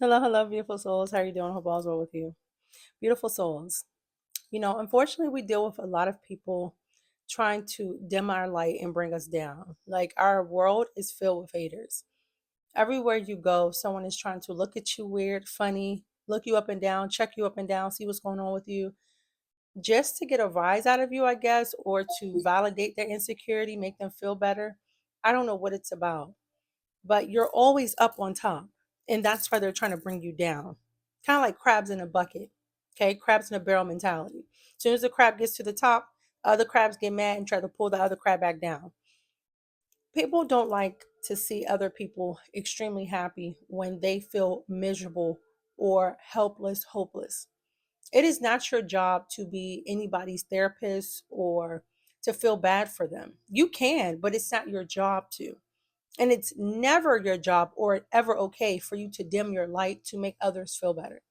Hello, hello, beautiful souls. How are you doing? Hope all's well with you. Beautiful souls. Unfortunately, we deal with a lot of people trying to dim our light and bring us down. Like our world is filled with haters. Everywhere you go, someone is trying to look at you weird, funny, look you up and down, check you up and down, see what's going on with you, just to get a rise out of you, I guess, or to validate their insecurity, make them feel better. I don't know what it's about, but you're always up on top. And that's why they're trying to bring you down. Kind of like crabs in a bucket. Okay, crabs in a barrel mentality. As soon as the crab gets to the top, other crabs get mad and try to pull the other crab back down. People don't like to see other people extremely happy when they feel miserable or helpless, hopeless. It is not your job to be anybody's therapist or to feel bad for them. You can, but it's not your job to. And it's never your job or ever okay for you to dim your light to make others feel better.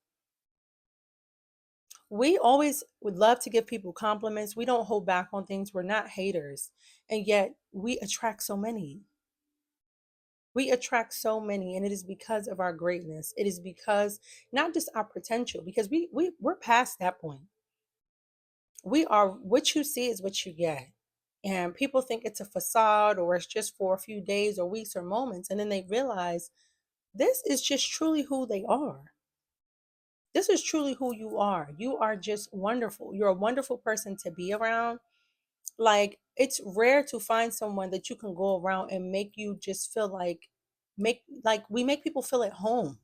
We always would love to give people compliments. We don't hold back on things. We're not haters. And yet we attract so many. We attract so many, and it is because of our greatness. It is because not just our potential, because we're past that point. We are what you see is what you get. And people think it's a facade or it's just for a few days or weeks or moments. And then they realize this is just truly who they are. This is truly who you are. You are just wonderful. You're a wonderful person to be around. Like, it's rare to find someone that you can go around and make you just feel like we make people feel at home,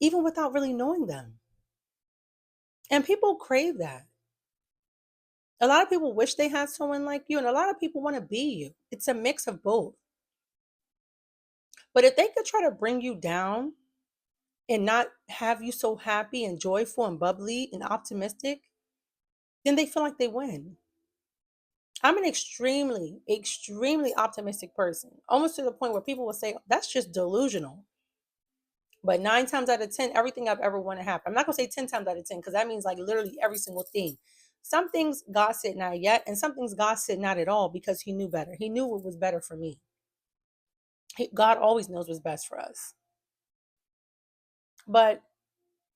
even without really knowing them. And people crave that. A lot of people wish they had someone like you, and a lot of people want to be you. It's a mix of both. But if they could try to bring you down and not have you so happy and joyful and bubbly and optimistic, then they feel like they win. I'm an extremely, extremely optimistic person, almost to the point where people will say, that's just delusional. But 9 times out of 10, everything I've ever wanted to happen. I'm not going to say 10 times out of 10 because that means like literally every single thing. Some things God said not yet, and some things God said not at all because He knew better. He knew what was better for me. God always knows what's best for us. But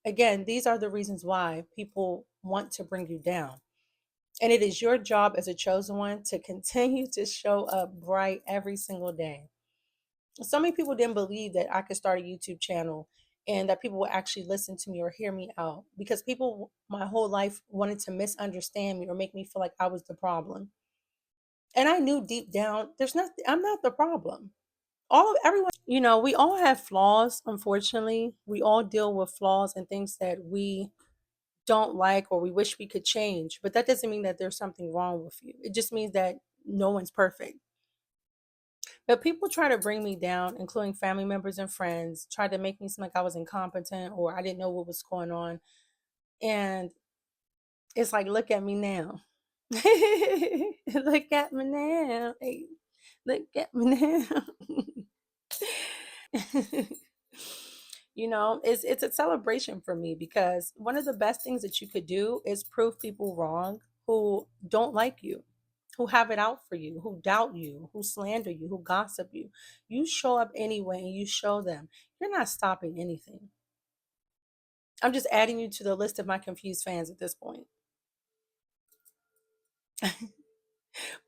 again, these are the reasons why people want to bring you down. And it is your job as a chosen one to continue to show up bright every single day. So many people didn't believe that I could start a YouTube channel and that people would actually listen to me or hear me out because people my whole life wanted to misunderstand me or make me feel like I was the problem. And I knew deep down I'm not the problem. All of everyone, we all have flaws, unfortunately. We all deal with flaws and things that we don't like or we wish we could change, but that doesn't mean that there's something wrong with you. It just means that no one's perfect. But people try to bring me down, including family members and friends, tried to make me seem like I was incompetent or I didn't know what was going on. And it's like, look at me now. Look at me now. Hey, look at me now. It's a celebration for me because one of the best things that you could do is prove people wrong who don't like you, who have it out for you, who doubt you, who slander you, who gossip you. You show up anyway and you show them. You're not stopping anything. I'm just adding you to the list of my confused fans at this point.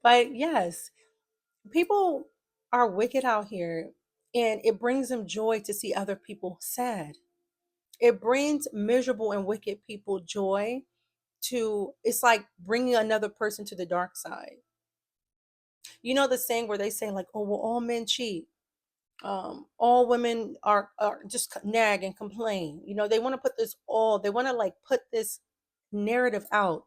But yes, people are wicked out here, and it brings them joy to see other people sad. It brings miserable and wicked people joy to, it's like bringing another person to the dark side. You know the saying where they say like, oh, well, all men cheat. All women are just nag and complain. They want to put they want to like put this narrative out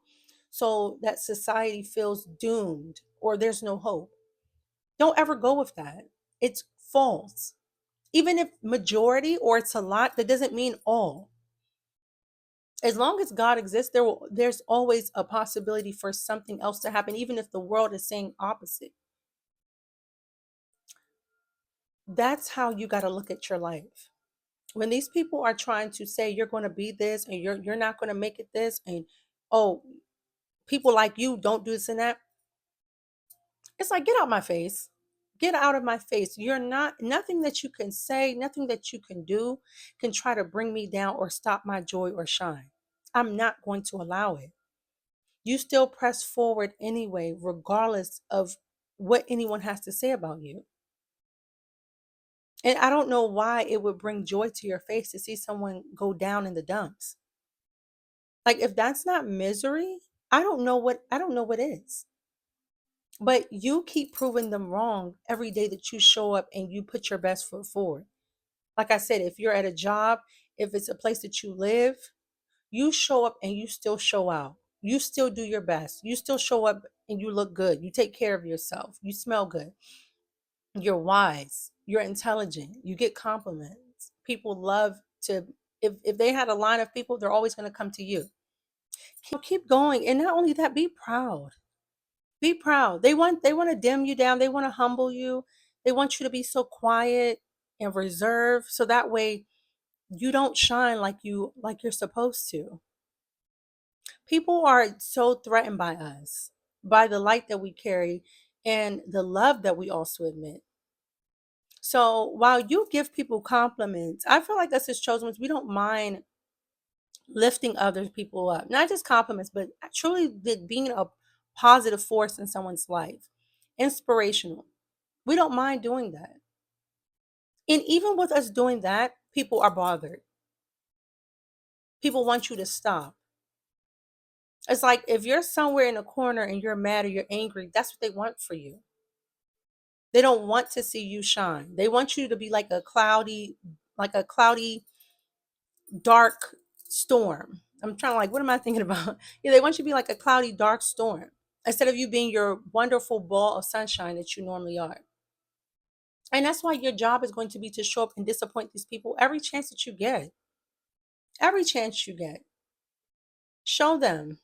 so that society feels doomed or there's no hope. Don't ever go with that. It's false. Even if majority or it's a lot, that doesn't mean all. As long as God exists, there's always a possibility for something else to happen, even if the world is saying opposite. That's how you got to look at your life. When these people are trying to say you're going to be this and you're not going to make it this, and oh, people like you don't do this and that, it's like, get out my face. Get out of my face. You're not, nothing that you can say, nothing that you can do can try to bring me down or stop my joy or shine. I'm not going to allow it. You still press forward anyway, regardless of what anyone has to say about you. And I don't know why it would bring joy to your face to see someone go down in the dumps. Like if that's not misery, I don't know what is. But you keep proving them wrong every day that you show up and you put your best foot forward. Like I said, if you're at a job, if it's a place that you live, you show up and you still show out. You still do your best. You still show up and you look good. You take care of yourself. You smell good. You're wise. You're intelligent. You get compliments. People love to, if they had a line of people, they're always going to come to you. Keep going. And not only that, be proud. Be proud. They want to dim you down. They want to humble you. They want you to be so quiet and reserved so that way you don't shine like you're supposed to. People are so threatened by us, by the light that we carry and the love that we also admit. So while you give people compliments, I feel like us as chosen ones, we don't mind lifting other people up. Not just compliments, but truly being a positive force in someone's life. Inspirational. We don't mind doing that. And even with us doing that, people are bothered. People want you to stop. It's like if you're somewhere in a corner and you're mad or you're angry, that's what they want for you. They don't want to see you shine. They want you to be like a cloudy, dark storm. I'm trying to like, what am I thinking about? Yeah, they want you to be like a cloudy, dark storm instead of you being your wonderful ball of sunshine that you normally are. And that's why your job is going to be to show up and disappoint these people every chance that you get. Every chance you get. Show them.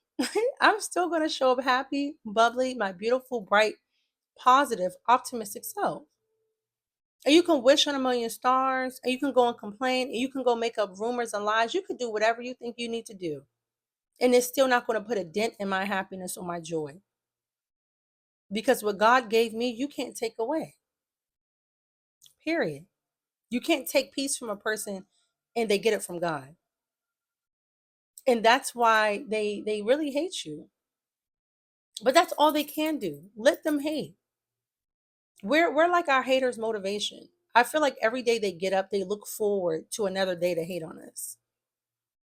I'm still going to show up happy, bubbly, my beautiful, bright, positive, optimistic self. And you can wish on a million stars, and you can go and complain, and you can go make up rumors and lies. You can do whatever you think you need to do. And it's still not going to put a dent in my happiness or my joy. Because what God gave me, you can't take away. Period. You can't take peace from a person and they get it from God. And that's why they really hate you. But that's all they can do. Let them hate. We're like our haters' motivation. I feel like every day they get up, they look forward to another day to hate on us.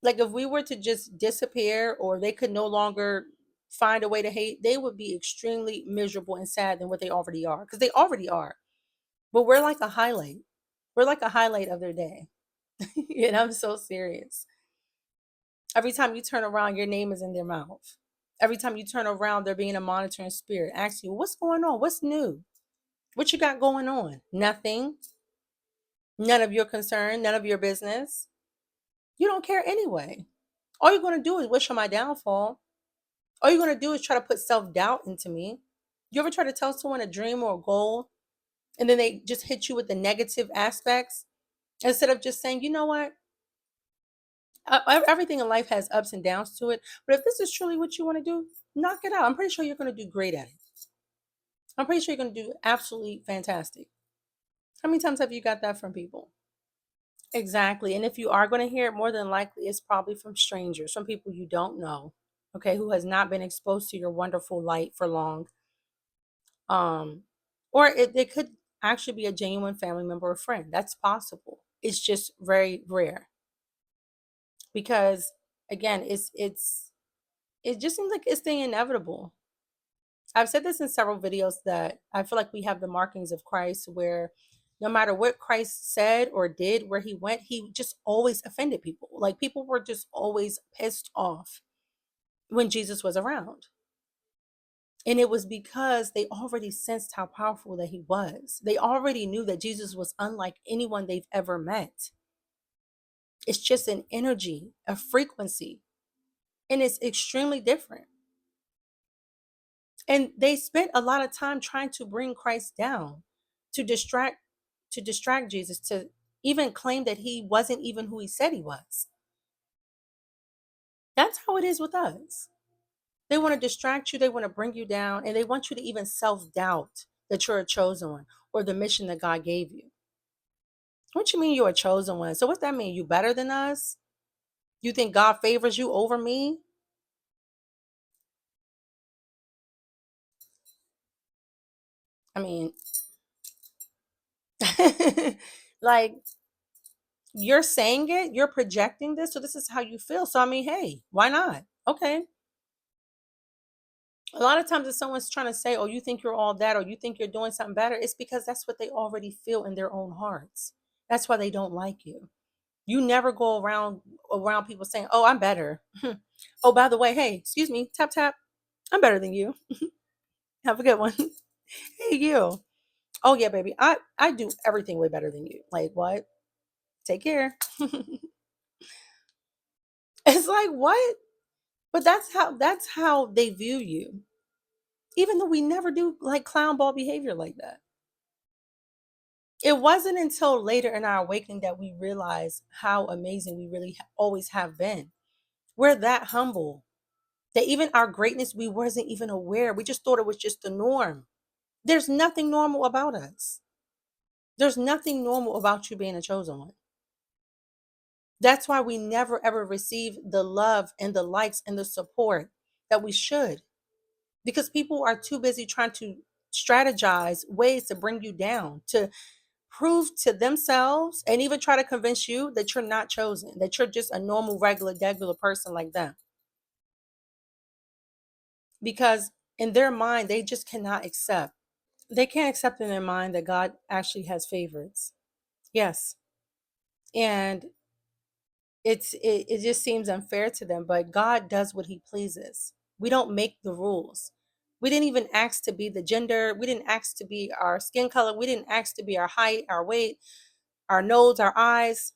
Like if we were to just disappear or they could no longer find a way to hate, they would be extremely miserable and sad than what they already are. Because they already are. But we're like a highlight. We're like a highlight of their day. And I'm so serious. Every time you turn around, your name is in their mouth. Every time you turn around, they're being a monitoring spirit. Ask you, what's going on? What's new? What you got going on? Nothing. None of your concern. None of your business. You don't care anyway. All you're going to do is wish on my downfall. All you're going to do is try to put self-doubt into me. You ever try to tell someone a dream or a goal and then they just hit you with the negative aspects instead of just saying, you know what? Everything in life has ups and downs to it. But if this is truly what you want to do, knock it out. I'm pretty sure you're going to do great at it. I'm pretty sure you're going to do absolutely fantastic. How many times have you got that from people? Exactly. And if you are going to hear it, more than likely, it's probably from strangers, from people you don't know, okay, who has not been exposed to your wonderful light for long. Um, or it could actually be a genuine family member or friend. That's possible. It's just very rare because, again, it just seems like it's the inevitable. I've said this in several videos that I feel like we have the markings of Christ where no matter what Christ said or did, where he went, he just always offended people. Like people were just always pissed off when Jesus was around. And it was because they already sensed how powerful that he was. They already knew that Jesus was unlike anyone they've ever met. It's just an energy, a frequency, and it's extremely different. And they spent a lot of time trying to bring Christ down, to distract Jesus, to even claim that he wasn't even who he said he was. That's how it is with us. They want to distract you, they want to bring you down, and they want you to even self-doubt that you're a chosen one or the mission that God gave you. What you mean you're a chosen one? So what that mean? You better than us? You think God favors you over me? I mean, like you're saying it, you're projecting this, so this is how you feel. So I mean, hey, why not? Okay. A lot of times if someone's trying to say, oh, you think you're all that, or you think you're doing something better, it's because that's what they already feel in their own hearts. That's why they don't like you. You never go around people saying, oh, I'm better. Oh, by the way, hey, excuse me, tap tap, I'm better than you. Have a good one. Hey, you. Oh yeah, baby, I do everything way better than you. Like what? Take care. It's like what? But that's how they view you. Even though we never do like clown ball behavior like that. It wasn't until later in our awakening that we realized how amazing we really always have been. We're that humble that even our greatness, we wasn't even aware. We just thought it was just the norm. There's nothing normal about us. There's nothing normal about you being a chosen one. That's why we never ever receive the love and the likes and the support that we should, because people are too busy trying to strategize ways to bring you down, to prove to themselves and even try to convince you that you're not chosen, that you're just a normal, regular person like them. Because in their mind, they just cannot accept. They can't accept in their mind that God actually has favorites. Yes. And it just seems unfair to them, but God does what he pleases. We don't make the rules. We didn't even ask to be the gender. We didn't ask to be our skin color. We didn't ask to be our height, our weight, our nose, our eyes.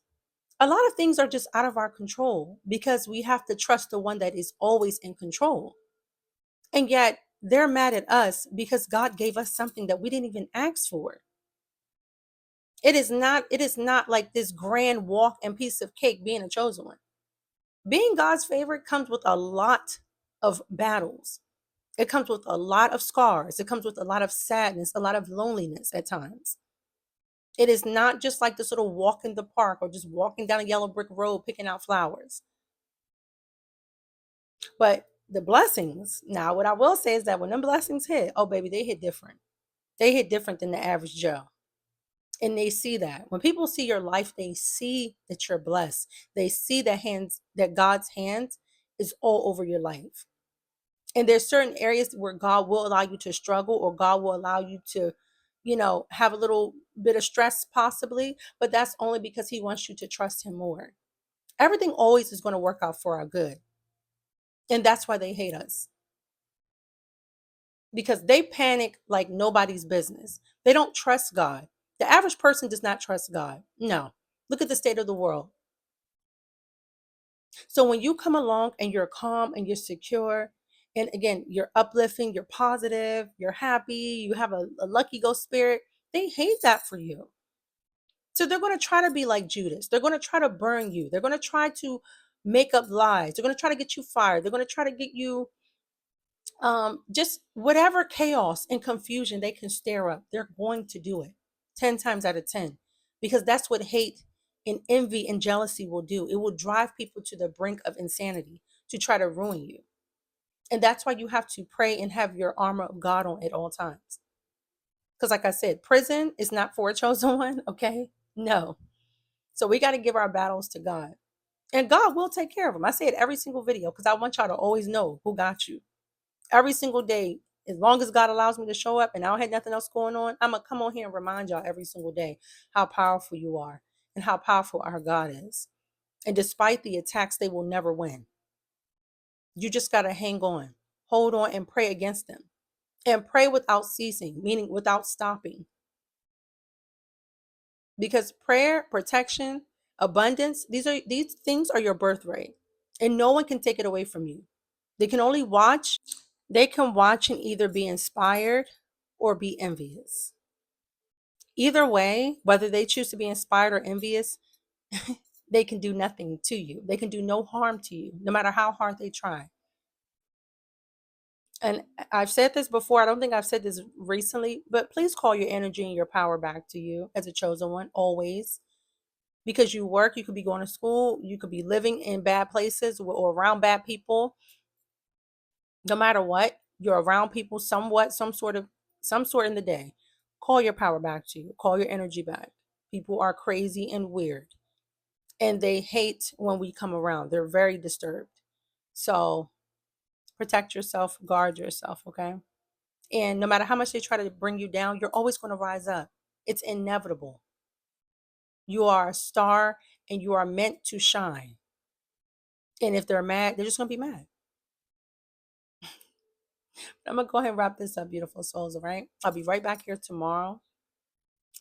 A lot of things are just out of our control because we have to trust the one that is always in control. And yet they're mad at us because God gave us something that we didn't even ask for. It is not like this grand walk and piece of cake being a chosen one. Being God's favorite comes with a lot of battles. It comes with a lot of scars. It comes with a lot of sadness, a lot of loneliness at times. It is not just like this little walk in the park or just walking down a yellow brick road picking out flowers. But the blessings, now what I will say is that when them blessings hit, oh baby, they hit different. They hit different than the average Joe. And they see that. When people see your life, they see that you're blessed. They see that God's hands is all over your life. And there's certain areas where God will allow you to struggle, or God will allow you to, have a little bit of stress possibly, but that's only because he wants you to trust him more. Everything always is going to work out for our good. And that's why they hate us, because they panic like nobody's business. They don't trust God. The average person does not trust God. No. Look at the state of the world. So when you come along and you're calm and you're secure, and again, you're uplifting, you're positive, you're happy, you have a lucky go spirit, they hate that for you. So they're going to try to be like Judas. They're going to try to burn you. They're going to try to make up lies. They're going to try to get you fired. They're going to try to get you just whatever chaos and confusion they can stir up. They're going to do it 10 times out of 10, because that's what hate and envy and jealousy will do. It will drive people to the brink of insanity to try to ruin you. And that's why you have to pray and have your armor of God on at all times. Because, like I said, prison is not for a chosen one, okay? No. So we got to give our battles to God. And God will take care of them. I say it every single video because I want y'all to always know who got you. Every single day, as long as God allows me to show up and I don't have nothing else going on, I'm going to come on here and remind y'all every single day how powerful you are and how powerful our God is. And despite the attacks, they will never win. You just got to hang on, hold on, and pray against them. And pray without ceasing, meaning without stopping. Because prayer, protection, abundance, these things are your birthright. And no one can take it away from you. They can only watch. They can watch and either be inspired or be envious. Either way, whether they choose to be inspired or envious, they can do nothing to you. They can do no harm to you, no matter how hard they try. And I've said this before. I don't think I've said this recently, but please call your energy and your power back to you as a chosen one always. Because you work, you could be going to school, you could be living in bad places or around bad people. No matter what, you're around people somewhat, some sort in the day. Call your power back to you. Call your energy back. People are crazy and weird, and they hate when we come around. They're very disturbed. So protect yourself, guard yourself, okay? And no matter how much they try to bring you down, you're always going to rise up. It's inevitable. You are a star and you are meant to shine. And if they're mad, they're just going to be mad. I'm going to go ahead and wrap this up, beautiful souls, all right? I'll be right back here tomorrow.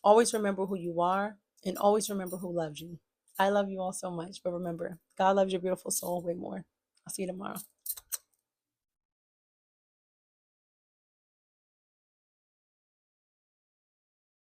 Always remember who you are and always remember who loves you. I love you all so much, but remember, God loves your beautiful soul way more. I'll see you tomorrow.